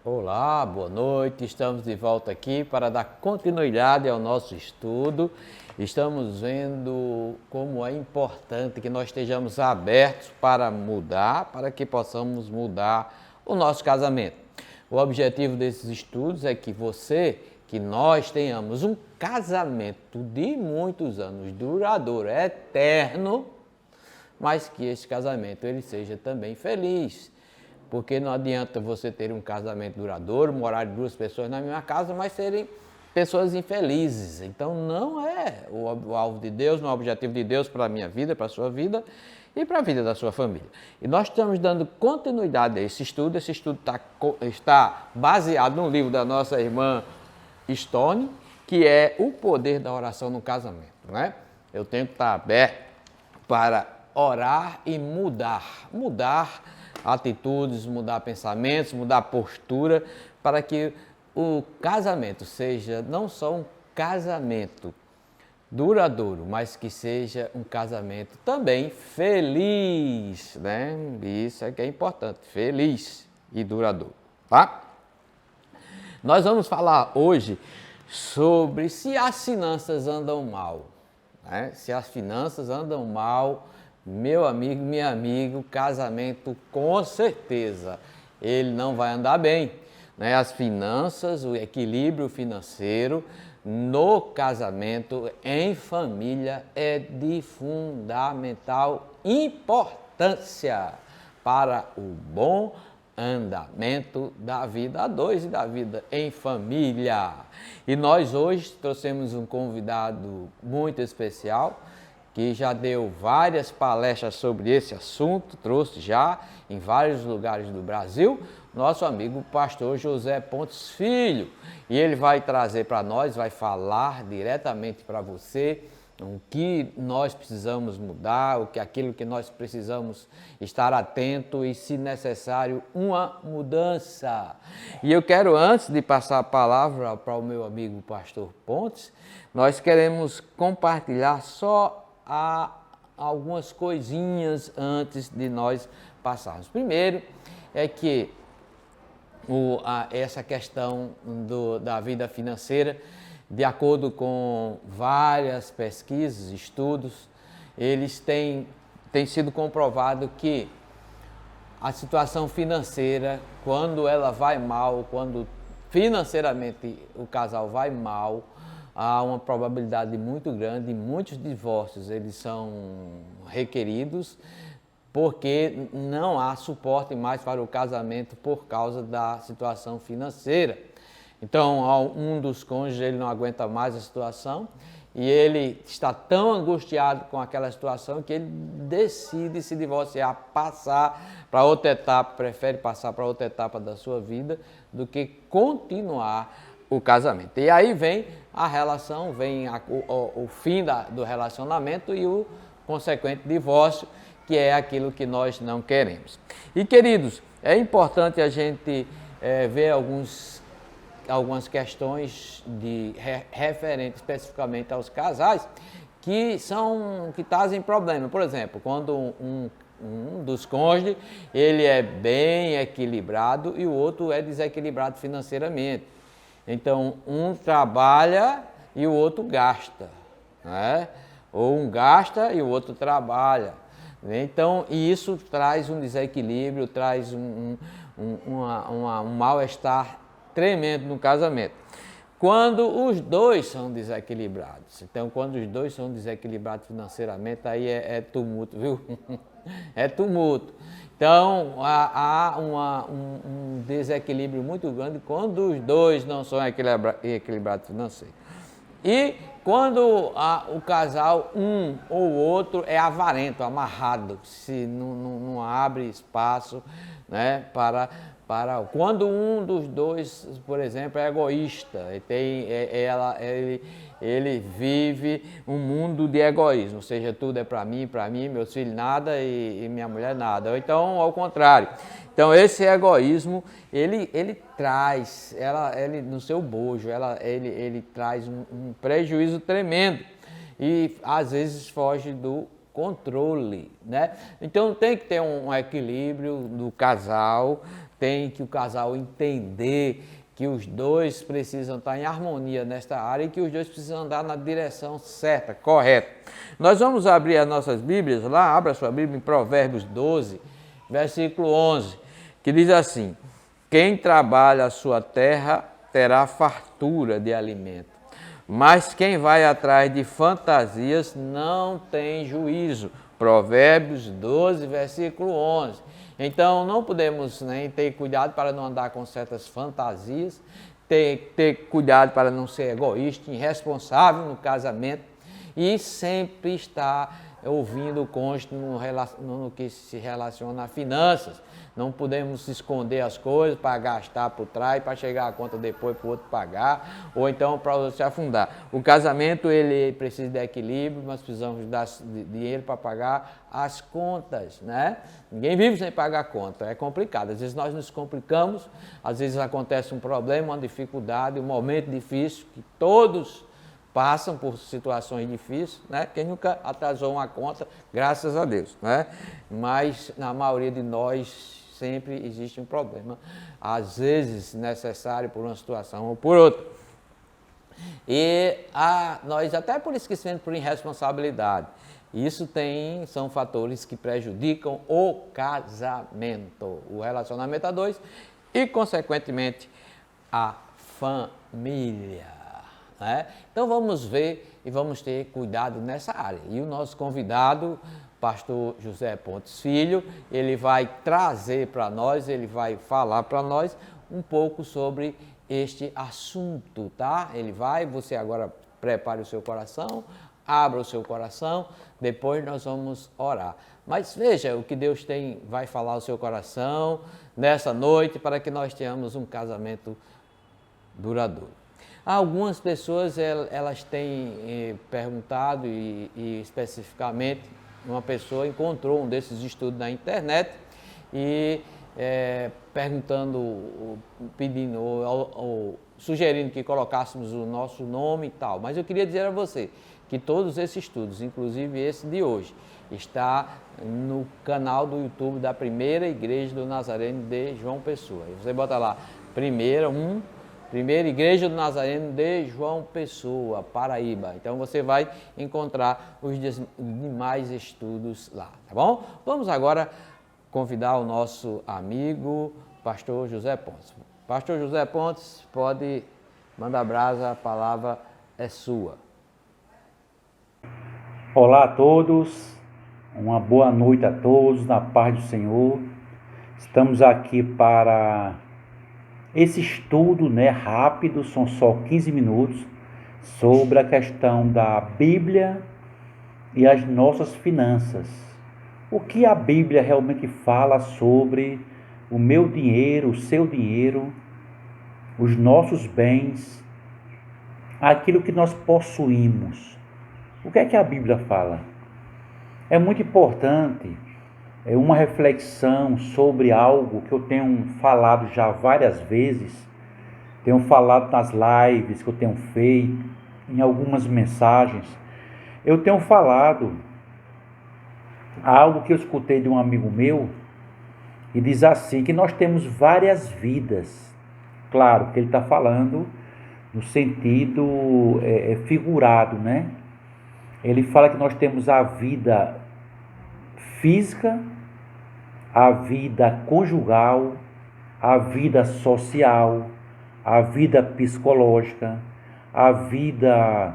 Olá, boa noite. Estamos de volta aqui para dar continuidade ao nosso estudo. Estamos vendo como é importante que nós estejamos abertos para mudar, para que possamos mudar o nosso casamento. O objetivo desses estudos é que nós tenhamos um casamento de muitos anos, duradouro, eterno, mas que esse casamento ele seja também feliz. Porque não adianta você ter um casamento duradouro, morar duas pessoas na mesma casa, mas serem pessoas infelizes. Então não é o alvo de Deus, não é o objetivo de Deus para a minha vida, para a sua vida e para a vida da sua família. E nós estamos dando continuidade a esse estudo. Esse estudo está baseado no livro da nossa irmã Stone, que é O Poder da Oração no Casamento. Né? Eu tenho que estar aberto para orar e mudar atitudes, mudar pensamentos, mudar postura, para que o casamento seja não só um casamento duradouro, mas que seja um casamento também feliz, né? Isso é que é importante, feliz e duradouro, tá? Nós vamos falar hoje sobre se as finanças andam mal, né? Se as finanças andam mal, meu amigo, minha amiga, o casamento com certeza ele não vai andar bem, né? As finanças, o equilíbrio financeiro no casamento, em família, é de fundamental importância para o bom andamento da vida a dois e da vida em família. E nós hoje trouxemos um convidado muito especial, que já deu várias palestras sobre esse assunto, trouxe já em vários lugares do Brasil, nosso amigo pastor José Pontes Filho. E ele vai trazer para nós, vai falar diretamente para você o que nós precisamos mudar, aquilo que nós precisamos estar atento e, se necessário, uma mudança. E eu quero, antes de passar a palavra para o meu amigo pastor Pontes, nós queremos compartilhar só algumas coisinhas antes de nós passarmos. Primeiro é que essa questão da vida financeira, de acordo com várias pesquisas, estudos, eles têm sido comprovado que a situação financeira, quando ela vai mal, quando financeiramente o casal vai mal, há uma probabilidade muito grande, muitos divórcios eles são requeridos, porque não há suporte mais para o casamento por causa da situação financeira. Então, um dos cônjuges ele não aguenta mais a situação e ele está tão angustiado com aquela situação que ele decide se divorciar, passar para outra etapa, prefere passar para outra etapa da sua vida do que continuar o casamento. E aí vem a relação, vem o fim do relacionamento e o consequente divórcio, que é aquilo que nós não queremos. E, queridos, é importante a gente ver algumas questões referentes especificamente aos casais que trazem problema. Por exemplo, quando um dos cônjuges ele é bem equilibrado e o outro é desequilibrado financeiramente. Então, um trabalha e o outro gasta, né? Ou um gasta e o outro trabalha. Então, isso traz um desequilíbrio, traz um mal-estar tremendo no casamento. Quando os dois são desequilibrados. Então, quando os dois são desequilibrados financeiramente, aí é tumulto, viu? É tumulto. Então, há um desequilíbrio muito grande quando os dois não são equilibrados financeiros. E quando o casal, um ou outro, é avarento, amarrado, se não abre espaço, né, para quando um dos dois, por exemplo, é egoísta, ele vive um mundo de egoísmo, ou seja, tudo é para mim, meus filhos nada e minha mulher nada. Ou então, ao contrário. Então, esse egoísmo, ele traz, ele no seu bojo, ele traz um prejuízo tremendo e, às vezes, foge do controle, né? Então, tem que ter um equilíbrio do casal, tem que o casal entender que os dois precisam estar em harmonia nesta área e que os dois precisam andar na direção certa, correta. Nós vamos abrir as nossas Bíblias lá, abra a sua Bíblia em Provérbios 12, versículo 11, que diz assim: quem trabalha a sua terra terá fartura de alimento, mas quem vai atrás de fantasias não tem juízo. Provérbios 12, versículo 11. Então, não podemos ter cuidado para não andar com certas fantasias, ter cuidado para não ser egoísta, irresponsável no casamento e sempre estar ouvindo o cônjuge no que se relaciona a finanças. Não podemos esconder as coisas para gastar por trás, para chegar a conta depois para o outro pagar, ou então para o outro se afundar. O casamento ele precisa de equilíbrio, nós precisamos dar dinheiro para pagar as contas, né? Ninguém vive sem pagar conta, é complicado. Às vezes nós nos complicamos, às vezes acontece um problema, uma dificuldade, um momento difícil que todos passam por situações difíceis, né? Quem nunca atrasou uma conta, graças a Deus, né? Mas na maioria de nós sempre existe um problema, às vezes necessário por uma situação ou por outra. E nós até por esquecimento, por irresponsabilidade. Isso são fatores que prejudicam o casamento, o relacionamento a dois e, consequentemente, a família. Né? Então vamos ver e vamos ter cuidado nessa área. E o nosso convidado, pastor José Pontes Filho, ele vai trazer para nós, ele vai falar para nós um pouco sobre este assunto, tá? Você agora prepare o seu coração, abra o seu coração, depois nós vamos orar. Mas veja o que Deus vai falar ao seu coração nessa noite para que nós tenhamos um casamento duradouro. Algumas pessoas elas têm perguntado e especificamente uma pessoa encontrou um desses estudos na internet e perguntando, pedindo ou sugerindo que colocássemos o nosso nome e tal. Mas eu queria dizer a você que todos esses estudos, inclusive esse de hoje, está no canal do YouTube da Primeira Igreja do Nazareno de João Pessoa. Você bota lá, Primeira Igreja do Nazareno de João Pessoa, Paraíba. Então você vai encontrar os demais estudos lá, tá bom? Vamos agora convidar o nosso amigo, pastor José Pontes. Pastor José Pontes, pode mandar brasa, a palavra é sua. Olá a todos, uma boa noite a todos, na paz do Senhor. Estamos aqui para esse estudo, rápido, são só 15 minutos, sobre a questão da Bíblia e as nossas finanças. O que a Bíblia realmente fala sobre o meu dinheiro, o seu dinheiro, os nossos bens, aquilo que nós possuímos. O que é que a Bíblia fala? É muito importante uma reflexão sobre algo que eu tenho falado já várias vezes, tenho falado nas lives que eu tenho feito, em algumas mensagens. Eu tenho falado algo que eu escutei de um amigo meu e diz assim, que nós temos várias vidas. Claro que ele está falando no sentido figurado, Ele fala que nós temos a vida física, a vida conjugal, a vida social, a vida psicológica, a vida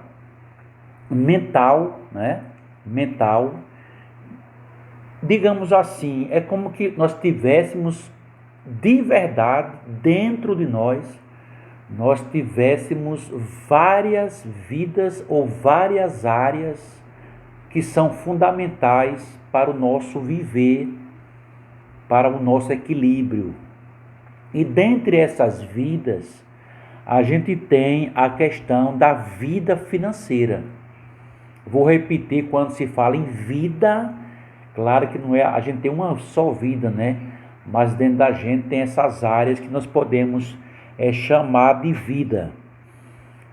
mental, Mental. Digamos assim, é como que nós tivéssemos de verdade dentro de nós tivéssemos várias vidas ou várias áreas que são fundamentais para o nosso viver, para o nosso equilíbrio. E dentre essas vidas, a gente tem a questão da vida financeira. Vou repetir, quando se fala em vida, claro que não é, a gente tem uma só vida, Mas dentro da gente tem essas áreas que nós podemos chamar de vida.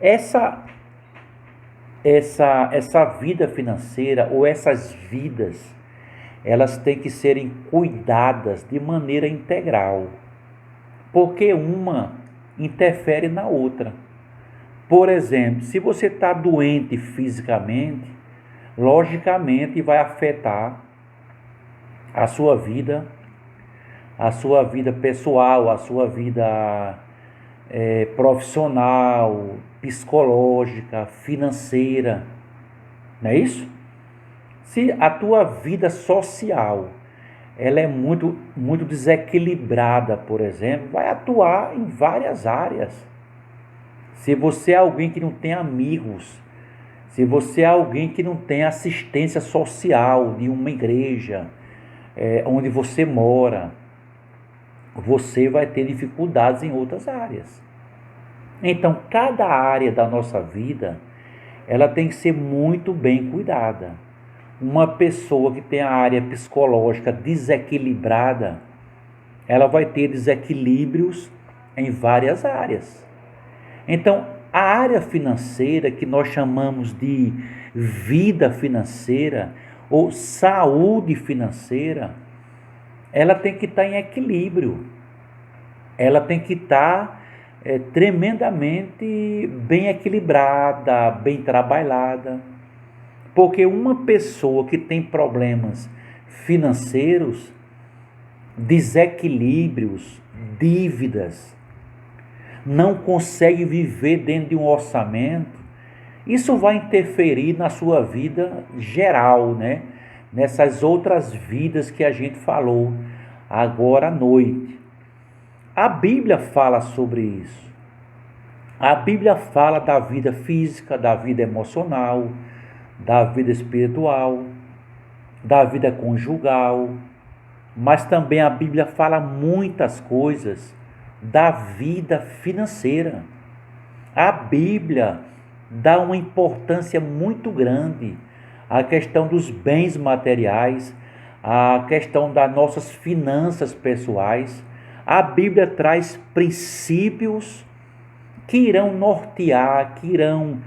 Essa vida financeira ou essas vidas, elas têm que serem cuidadas de maneira integral. porque uma interfere na outra. Por exemplo, se você está doente fisicamente, logicamente vai afetar a sua vida pessoal, a sua vida profissional, psicológica, financeira, não é isso? Se a tua vida social ela é muito desequilibrada, por exemplo, vai atuar em várias áreas. Se você é alguém que não tem amigos, se você é alguém que não tem assistência social de uma igreja, onde você mora, você vai ter dificuldades em outras áreas. Então, cada área da nossa vida, ela tem que ser muito bem cuidada. Uma pessoa que tem a área psicológica desequilibrada, ela vai ter desequilíbrios em várias áreas. Então, a área financeira, que nós chamamos de vida financeira ou saúde financeira, ela tem que estar em equilíbrio. Ela tem que estar tremendamente bem equilibrada, bem trabalhada. Porque uma pessoa que tem problemas financeiros, desequilíbrios, dívidas, não consegue viver dentro de um orçamento, isso vai interferir na sua vida geral, né? Nessas outras vidas que a gente falou agora à noite. A Bíblia fala sobre isso. A Bíblia fala da vida física, da vida emocional, da vida espiritual, da vida conjugal, mas também a Bíblia fala muitas coisas da vida financeira. A Bíblia dá uma importância muito grande à questão dos bens materiais, à questão das nossas finanças pessoais. A Bíblia traz princípios que irão nortear, que irão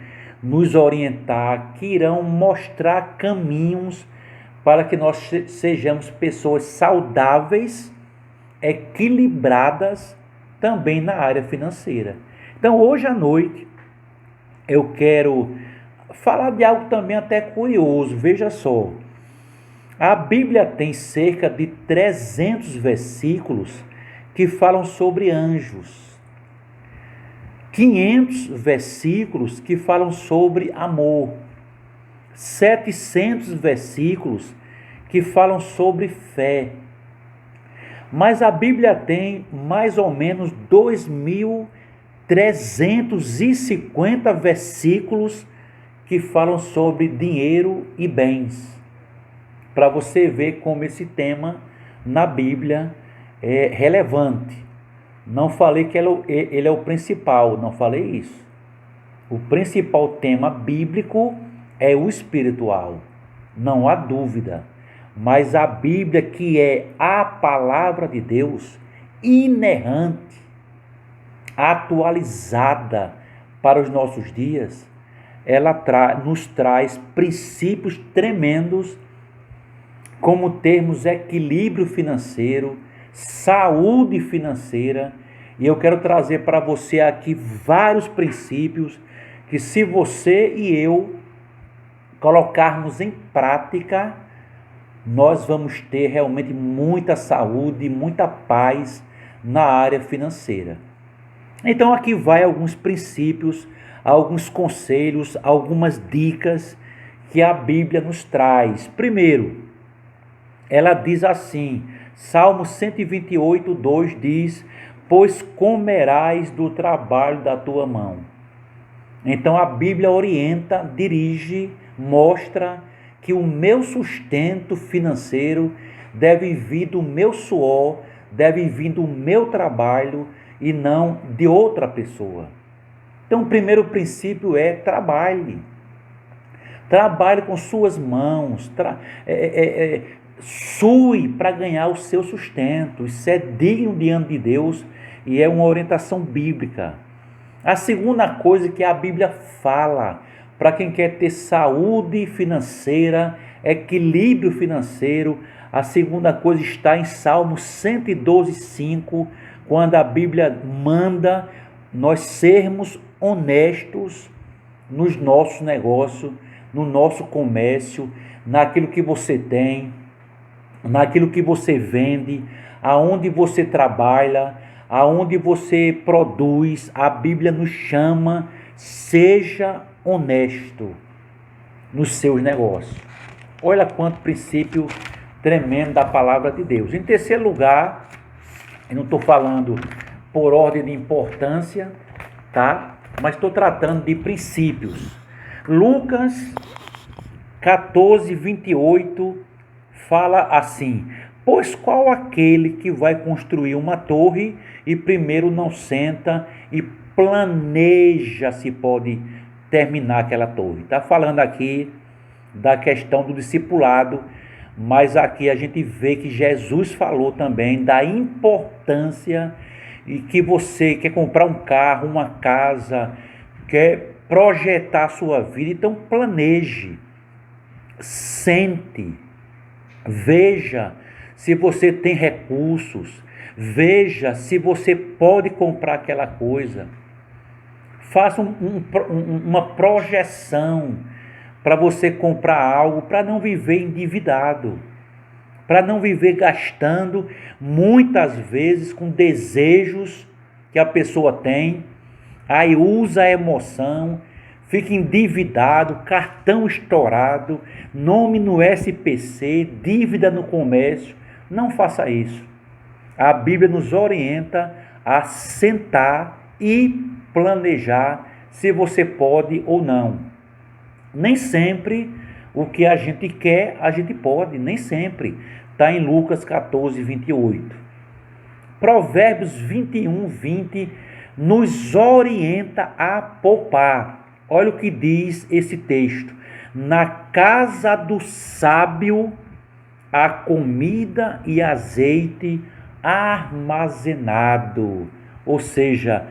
nos orientar, que irão mostrar caminhos para que nós sejamos pessoas saudáveis, equilibradas também na área financeira. Então, hoje à noite, eu quero falar de algo também até curioso. Veja só, a Bíblia tem cerca de 300 versículos que falam sobre anjos. 500 versículos que falam sobre amor, 700 versículos que falam sobre fé. Mas a Bíblia tem mais ou menos 2.350 versículos que falam sobre dinheiro e bens. Para você ver como esse tema na Bíblia é relevante. Não falei que ele é o principal, não falei isso. O principal tema bíblico é o espiritual, não há dúvida. Mas a Bíblia, que é a palavra de Deus, inerrante, atualizada para os nossos dias, ela nos traz princípios tremendos, como termos equilíbrio financeiro, saúde financeira, e eu quero trazer para você aqui vários princípios que, se você e eu colocarmos em prática, nós vamos ter realmente muita saúde e muita paz na área financeira. Então aqui vai alguns princípios, alguns conselhos, algumas dicas que a Bíblia nos traz. Primeiro, ela diz assim, Salmo 128:2 diz: pois comerás do trabalho da tua mão. Então a Bíblia orienta, dirige, mostra que o meu sustento financeiro deve vir do meu suor, deve vir do meu trabalho e não de outra pessoa. Então o primeiro princípio é trabalhe. Trabalhe com suas mãos, sue para ganhar o seu sustento. Isso é digno diante de Deus e é uma orientação bíblica. A segunda coisa que a Bíblia fala para quem quer ter saúde financeira, equilíbrio financeiro, a segunda coisa está em Salmo 112:5, quando a Bíblia manda nós sermos honestos nos nossos negócios, no nosso comércio, naquilo que você tem, naquilo que você vende, aonde você trabalha, aonde você produz. A Bíblia nos chama, seja honesto nos seus negócios. Olha quanto princípio tremendo da palavra de Deus. Em terceiro lugar, eu não estou falando por ordem de importância, tá? Mas estou tratando de princípios. Lucas 14, 28 fala assim: pois qual aquele que vai construir uma torre e primeiro não senta e planeja se pode terminar aquela torre? Está falando aqui da questão do discipulado, mas aqui a gente vê que Jesus falou também da importância e que você quer comprar um carro, uma casa, quer projetar a sua vida, então planeje, sente, veja se você tem recursos, veja se você pode comprar aquela coisa, faça uma projeção para você comprar algo, para não viver endividado, para não viver gastando muitas vezes com desejos que a pessoa tem, aí usa a emoção, fica endividado, cartão estourado, nome no SPC, dívida no comércio. Não faça isso. A Bíblia nos orienta a sentar e planejar se você pode ou não. Nem sempre o que a gente quer, a gente pode, nem sempre. Está em Lucas 14, 28. Provérbios 21, 20 nos orienta a poupar. Olha o que diz esse texto: na casa do sábio há comida e azeite armazenado. Ou seja,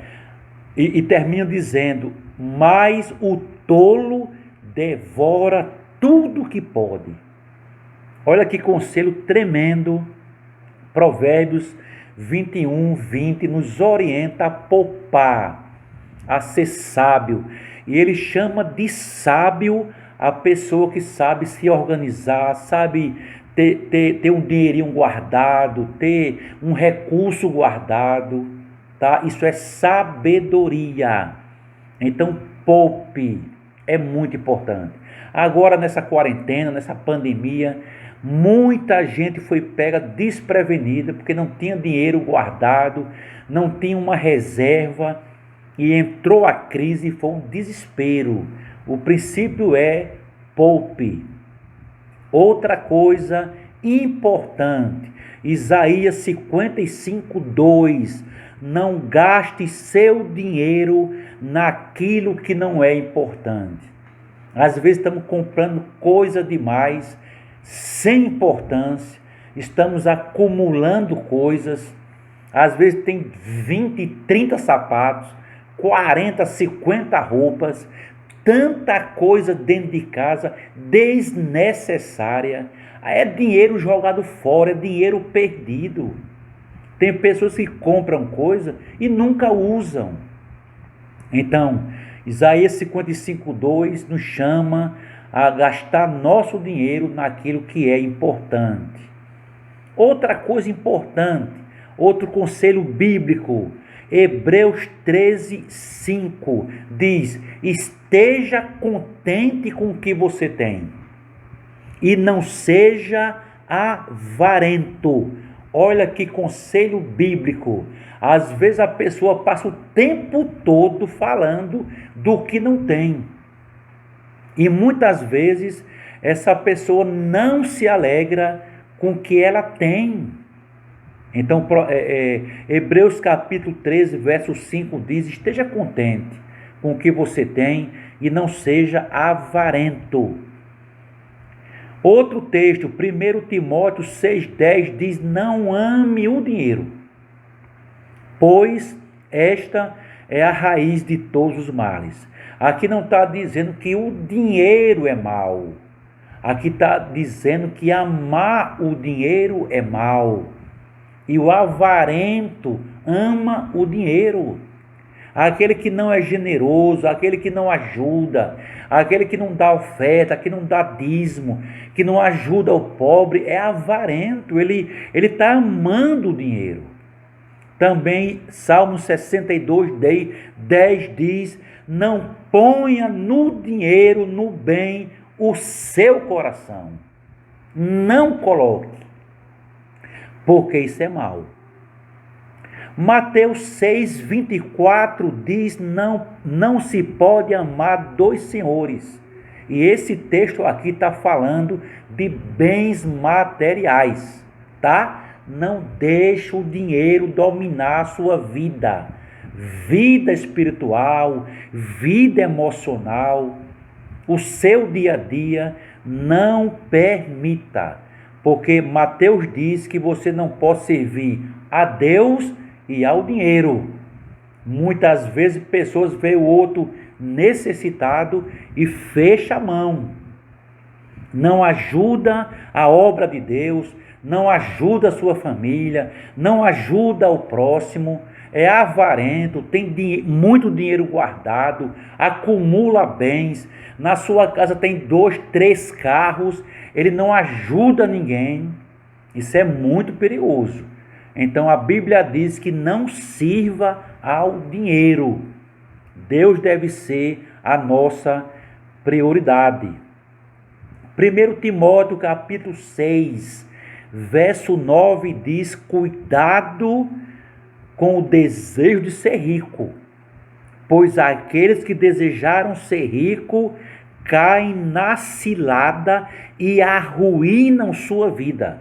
e termina dizendo: mas o tolo devora tudo que pode. Olha que conselho tremendo. Provérbios 21, 20 nos orienta a poupar, a ser sábio. E ele chama de sábio a pessoa que sabe se organizar, sabe ter um dinheirinho guardado, ter um recurso guardado, tá? Isso é sabedoria. Então, poupe, é muito importante. Agora, nessa quarentena, nessa pandemia, muita gente foi pega desprevenida porque não tinha dinheiro guardado, não tinha uma reserva e entrou a crise e foi um desespero. O princípio é poupe. Outra coisa importante, Isaías 55, 2: não gaste seu dinheiro naquilo que não é importante. Às vezes estamos comprando coisa demais, sem importância, estamos acumulando coisas, às vezes tem 20, 30 sapatos, 40, 50 roupas, tanta coisa dentro de casa, desnecessária, é dinheiro jogado fora, é dinheiro perdido. Tem pessoas que compram coisa e nunca usam. Então, Isaías 55, 2 nos chama a gastar nosso dinheiro naquilo que é importante. Outra coisa importante, outro conselho bíblico, Hebreus 13, 5 diz: esteja contente com o que você tem e não seja avarento. Olha que conselho bíblico. Às vezes a pessoa passa o tempo todo falando do que não tem. E muitas vezes essa pessoa não se alegra com o que ela tem. Então, Hebreus capítulo 13, verso 5 diz: esteja contente com o que você tem e não seja avarento. Outro texto, 1 Timóteo 6,10 diz: não ame o dinheiro, pois esta é a raiz de todos os males. Aqui não está dizendo que o dinheiro é mal. Aqui está dizendo que amar o dinheiro é mal. E o avarento ama o dinheiro. Aquele que não é generoso, aquele que não ajuda, aquele que não dá oferta, que não dá dízimo, que não ajuda o pobre, é avarento, ele está amando o dinheiro. Também Salmo 62, 10 diz: não ponha no dinheiro, no bem, o seu coração. Não coloque, porque isso é mal. Mateus 6,24 diz: não se pode amar dois senhores. E esse texto aqui está falando de bens materiais, tá? Não deixe o dinheiro dominar a sua vida. Vida espiritual, vida emocional, o seu dia a dia, não permita. Porque Mateus diz que você não pode servir a Deus e ao dinheiro. Muitas vezes pessoas veem o outro necessitado e fecha a mão. Não ajuda a obra de Deus, não ajuda a sua família, não ajuda o próximo, é avarento, tem muito dinheiro guardado, acumula bens, na sua casa tem 2, 3 carros, ele não ajuda ninguém. Isso é muito perigoso. Então a Bíblia diz que não sirva ao dinheiro. Deus deve ser a nossa prioridade. 1 Timóteo capítulo 6, verso 9 diz: cuidado com o desejo de ser rico, pois aqueles que desejaram ser rico caem na cilada e arruinam sua vida.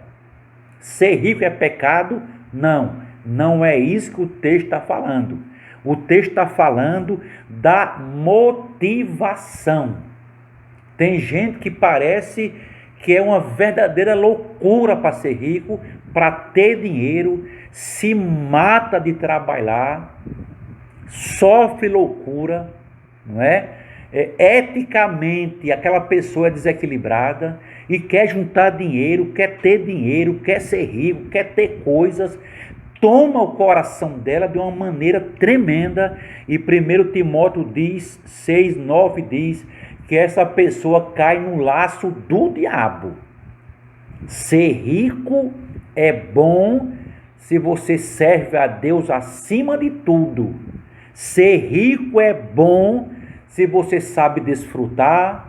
Ser rico é pecado? Não, não é isso que o texto está falando. O texto está falando da motivação. Tem gente que parece que é uma verdadeira loucura para ser rico, para ter dinheiro, se mata de trabalhar, sofre loucura, não é? Eticamente aquela pessoa é desequilibrada e quer juntar dinheiro, quer ter dinheiro, quer ser rico, quer ter coisas, toma o coração dela de uma maneira tremenda. E 1 Timóteo 6,9 diz que essa pessoa cai no laço do diabo. Ser rico é bom se você serve a Deus acima de tudo. Ser rico é bom se você sabe desfrutar,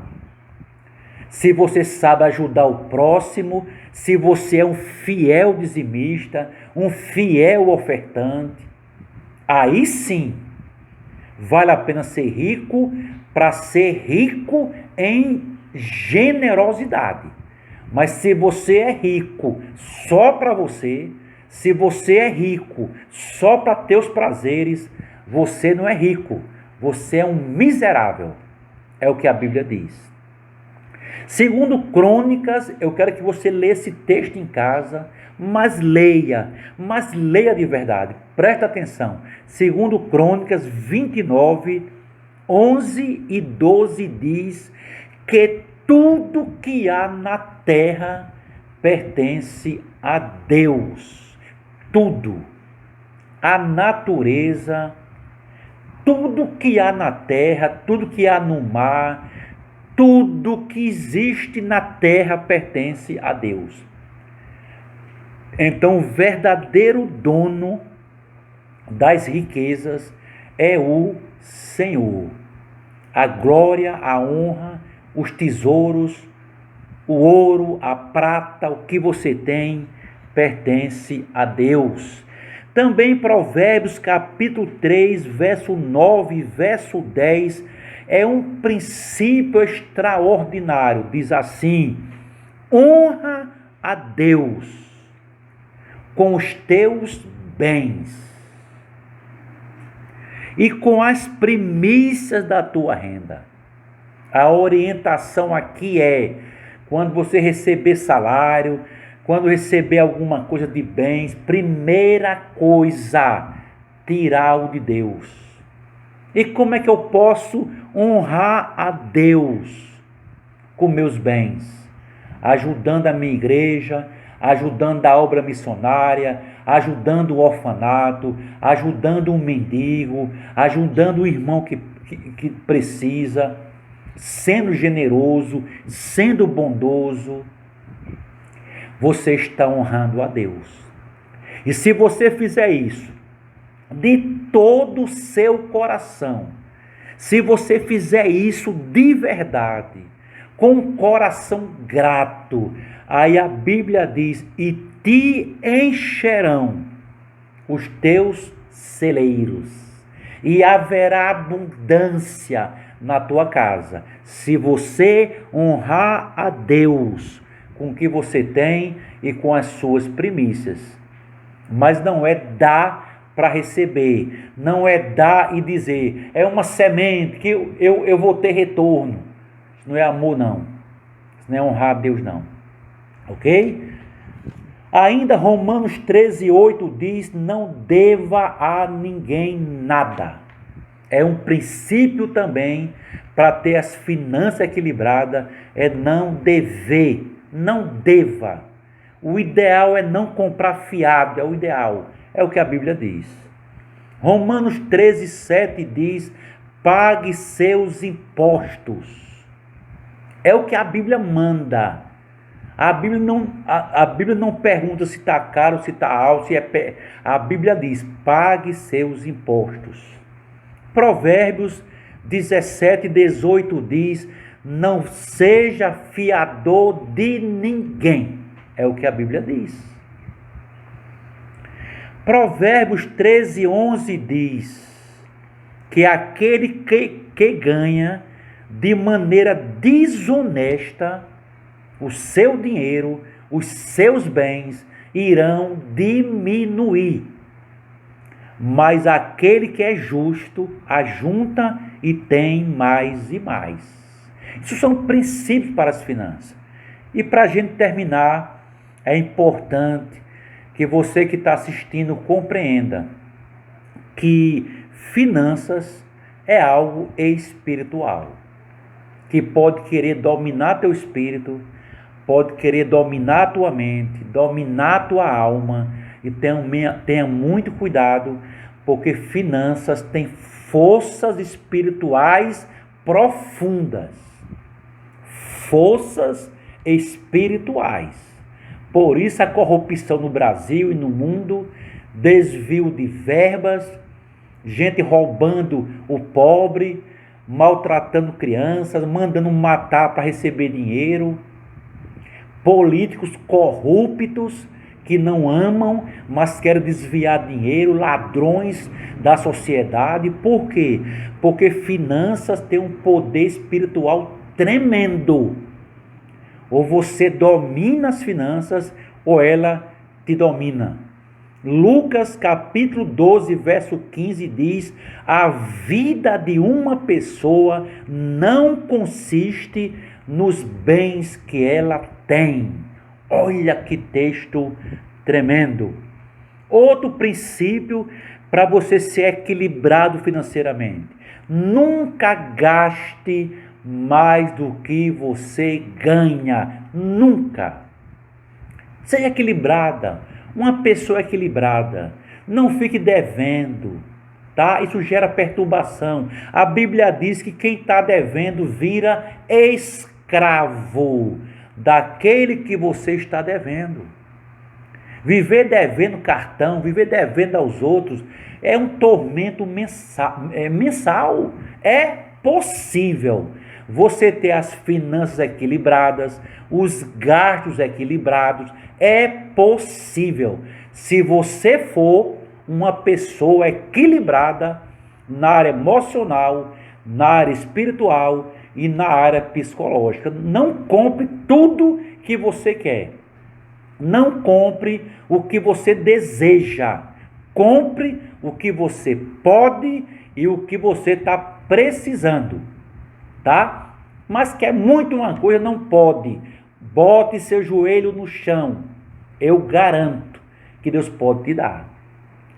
se você sabe ajudar o próximo, se você é um fiel dizimista, um fiel ofertante. Aí sim, vale a pena ser rico, para ser rico em generosidade. Mas se você é rico só para você, se você é rico só para teus prazeres, você não é rico, você é um miserável. É o que a Bíblia diz. Segundo Crônicas, eu quero que você leia esse texto em casa, mas leia de verdade. Presta atenção. Segundo Crônicas 29, 11 e 12 diz que tudo que há na terra pertence a Deus. Tudo. A natureza, tudo que há na terra, tudo que há no mar, tudo que existe na terra pertence a Deus. Então, o verdadeiro dono das riquezas é o Senhor. A glória, a honra, os tesouros, o ouro, a prata, o que você tem, pertence a Deus. Também Provérbios capítulo 3, verso 9, verso 10, é um princípio extraordinário. Diz assim: honra a Deus com os teus bens e com as primícias da tua renda. A orientação aqui é: quando você receber salário, quando receber alguma coisa de bens, primeira coisa, tirar o de Deus. E como é que eu posso honrar a Deus com meus bens? Ajudando a minha igreja, ajudando a obra missionária, ajudando o orfanato, ajudando um mendigo, ajudando o irmão que precisa, sendo generoso, sendo bondoso, você está honrando a Deus. E se você fizer isso de todo o seu coração, se você fizer isso de verdade, com um coração grato, aí a Bíblia diz: e te encherão os teus celeiros, e haverá abundância na tua casa, se você honrar a Deus com o que você tem e com as suas primícias. Mas não é dar para receber, não é dar e dizer, é uma semente que eu vou ter retorno. Isso não é amor, não. Isso não é honrar a Deus, não. Ok? Ainda Romanos 13:8 diz: não deva a ninguém nada. É um princípio também para ter as finanças equilibradas, é não dever, não deva. O ideal é não comprar fiado, é o ideal, é o que a Bíblia diz. Romanos 13:7 diz: pague seus impostos. É o que a Bíblia manda. A Bíblia não pergunta se está caro, se está alto, se é. A Bíblia diz: pague seus impostos. Provérbios 17:18 diz: não seja fiador de ninguém. É o que a Bíblia diz. Provérbios 13:11 diz que aquele que ganha de maneira desonesta o seu dinheiro, os seus bens irão diminuir. Mas aquele que é justo ajunta e tem mais e mais. Isso são princípios para as finanças. E para a gente terminar, é importante que você que está assistindo compreenda que finanças é algo espiritual, que pode querer dominar teu espírito, pode querer dominar a tua mente, dominar a tua alma. E tenha muito cuidado, porque finanças têm forças espirituais profundas. Forças espirituais. Por isso a corrupção no Brasil e no mundo, desvio de verbas, gente roubando o pobre, maltratando crianças, mandando matar para receber dinheiro, políticos corruptos que não amam, mas querem desviar dinheiro, ladrões da sociedade. Por quê? Porque finanças têm um poder espiritual tremendo. Ou você domina as finanças, ou ela te domina. Lucas capítulo 12, verso 15 diz: a vida de uma pessoa não consiste nos bens que ela tem. Olha que texto tremendo. Outro princípio para você ser equilibrado financeiramente: nunca gaste mais do que você ganha. Nunca. Seja equilibrada. Uma pessoa equilibrada. Não fique devendo, tá? Isso gera perturbação. A Bíblia diz que quem está devendo vira escravo daquele que você está devendo. Viver devendo cartão, viver devendo aos outros é um tormento mensal. É possível você ter as finanças equilibradas, os gastos equilibrados. É possível, se você for uma pessoa equilibrada na área emocional, na área espiritual e na área psicológica. Não compre tudo que você quer. Não compre o que você deseja. Compre o que você pode e o que você está precisando, tá? Mas quer muito uma coisa, não pode. Bote seu joelho no chão. Eu garanto que Deus pode te dar.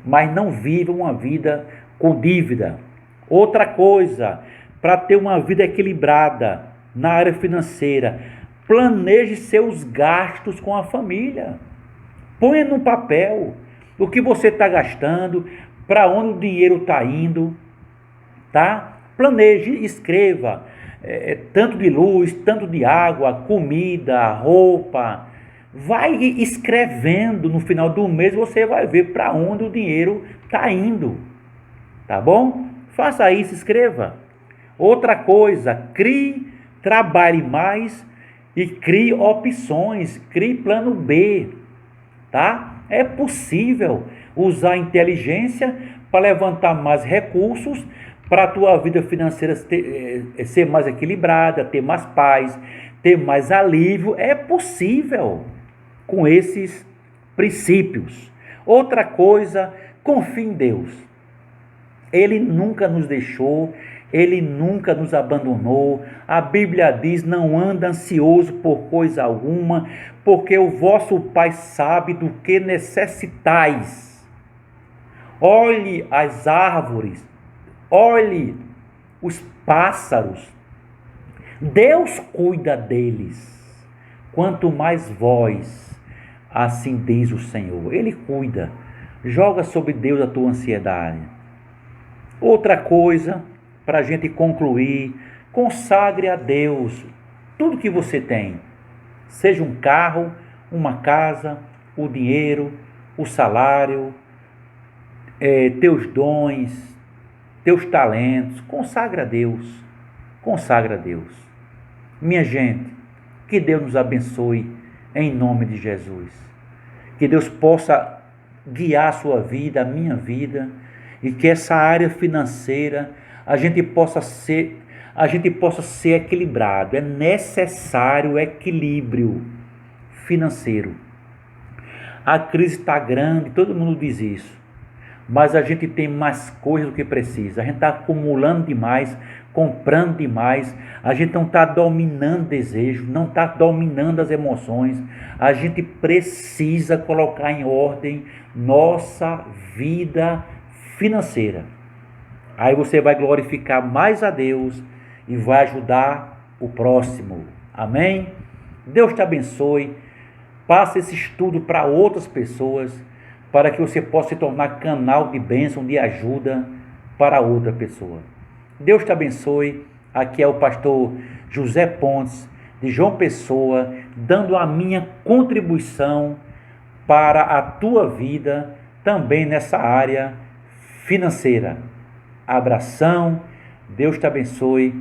Mas não viva uma vida com dívida. Outra coisa, para ter uma vida equilibrada na área financeira, planeje seus gastos com a família. Ponha no papel. o que você está gastando, para onde o dinheiro está indo, tá? Planeje, escreva, tanto de luz, tanto de água, comida, roupa. Vai escrevendo, no final do mês você vai ver para onde o dinheiro está indo, tá bom? Faça isso, escreva. Outra coisa, crie, trabalhe mais e crie opções, crie plano B, tá? É possível usar a inteligência para levantar mais recursos, para a tua vida financeira ser mais equilibrada, ter mais paz, ter mais alívio. É possível com esses princípios. Outra coisa, confie em Deus. Ele nunca nos deixou, Ele nunca nos abandonou. A Bíblia diz: não anda ansioso por coisa alguma, porque o vosso Pai sabe do que necessitais. Olhe as árvores, olhe os pássaros. Deus cuida deles. Quanto mais vós, assim diz o Senhor. Ele cuida. Joga sobre Deus a tua ansiedade. Outra coisa, para a gente concluir, consagre a Deus tudo que você tem. Seja um carro, uma casa, o dinheiro, o salário, teus dons, teus talentos. Consagra a Deus. Consagra a Deus. Minha gente, que Deus nos abençoe em nome de Jesus. Que Deus possa guiar a sua vida, a minha vida, e que essa área financeira a gente possa ser equilibrado. É necessário equilíbrio financeiro. A crise está grande, todo mundo diz isso, mas a gente tem mais coisas do que precisa. A gente está acumulando demais, comprando demais. A gente não está dominando o desejo, não está dominando as emoções. A gente precisa colocar em ordem nossa vida financeira. Aí você vai glorificar mais a Deus e vai ajudar o próximo. Amém? Deus te abençoe. Passe esse estudo para outras pessoas, para que você possa se tornar canal de bênção, de ajuda para outra pessoa. Deus te abençoe. Aqui é o pastor José Pontes, de João Pessoa, dando a minha contribuição para a tua vida, também nessa área financeira. Abração, Deus te abençoe.